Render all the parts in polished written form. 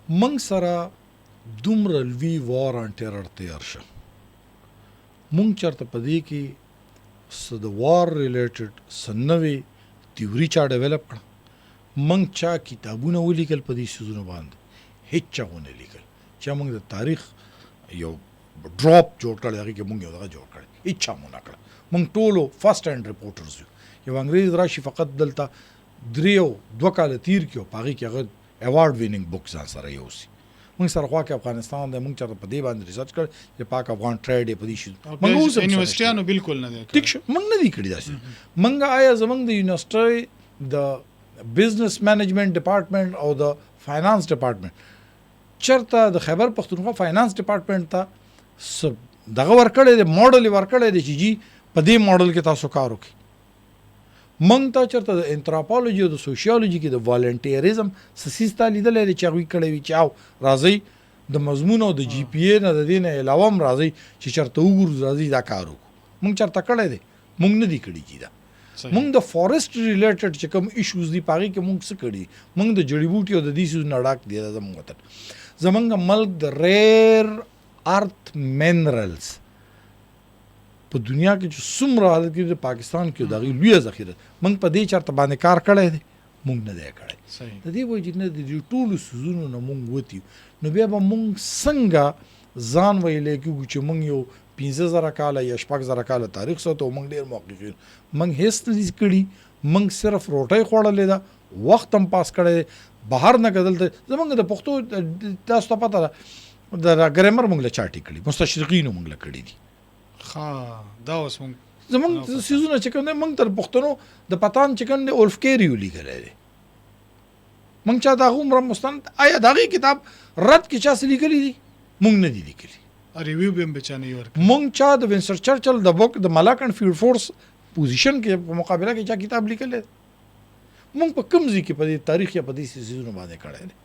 موږ سره دومره لوی وار آن ټیرر تیر شه، موږ چېرته په دې کې څه د وار ریلیټډ څه نوې تیوري چا ډیولپ کړه؟ موږ چا کتابونه ولیکل په دې څیزونو باندې؟ هېڅ چا ونه لیکل. چا موږ د تاریخ یو ډراپ جوړ کړی، هغې کې موږ یو دغه جوړ کړی، هېڅ چا مو نه کړه. موږ ټولو فرسټ هینډ رپورټرز یو. یو انګریز راشي فقط دلته 2 کاله تیر کړي او په هغې کې هغه ایوارډ ویننګ بک ځان سره یوسي. موږ سره خوا کې افغانستان دی، موږ چېرته په دې باندې ریسرچ کړی چې پاک افغان ټریډ یې په دې شي یونیورسټیانو بالکل نه دی ټیک شو، موږ نه دي کړي داسې. موږ آیا زموږ د یونیورسټۍ د بزنس مینجمنټ ډپارټمنټ او د فاینانس ډپارټمنټ چېرته د خیبر پښتونخوا فاینانس ډپارټمنټ ته دغه ورکړی دی، ماډل یې ورکړی دی چې جی په دې ماډل کې تاسو کار وکړئ؟ موږ ته چېرته د انتراپالوجي او د سوشیالوجي کې د والنټیریزم څه څیز تا لیدلی دی چې هغوی کړی وي چې او راځئ د مضمون او د جی پی اے نه د دې نه علاوه هم راځئ چې چېرته وګورو، راځئ دا کار وکړو. موږ چېرته کړی دی؟ موږ نه دي کړي چې دا. موږ د فارسټ ریلیټډ چې کوم ایشوز دي په هغې کې موږ څه کړي؟ موږ د جړي بوټي او د دې څیزو نه ډاک دی. دا زموږ وطن، زموږ ملک د ریئر ارث منرلز په دنیا کې چې څومره حالت کې د پاکستان کې د هغې لویه ذخیره، موږ په دې چېرته باندې کار کړی دی؟ موږ نه دی کړی. د دې وجې نه د دې ټولو څیزونو نه موږ وتي، نو بیا به موږ څنګه ځان ویلی کېږو چې موږ یو 15,000 کاله یا 6,000 کاله تاریخ ساتو او موږ ډېر محققین؟ موږ هېڅ نه دي کړي. موږ صرف روټۍ خوړلې ده، وخت هم پاس کړی دی. بهر نه که دلته زموږ د پښتو تاسو ته پته ده د ګرامر موږ له چاټې کړي، مستشرقینو موږ له کړي دي. دا اوس موږ زموږ څیزونه چې کوم دی، موږ تر پښتنو د پتان چې کوم دی اولفکیري ولیکلی دی. موږ چا د هغه عمره مستند آیا د هغې کتاب رد کې چا څه لیکلي دي؟ موږ نه دي لیکلي. ریویو به هم بچا نه ورکړي. موږ چا د وینسټن چرچل د بک د ملاک اینډ فیلډ فورس پوزیشن کې په مقابله کې چا کتاب لیکلی دی؟ موږ په کوم ځای کې په دې تاریخ یا په دې څیزونو باندې کړی دی؟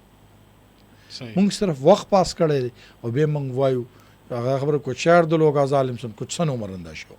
موږ صرف وخت پاس کړی دی او بیا موږ وایو هغه خبره کوچ شعر د لوگ ظالم سن کچھ سن عمر انداز شو.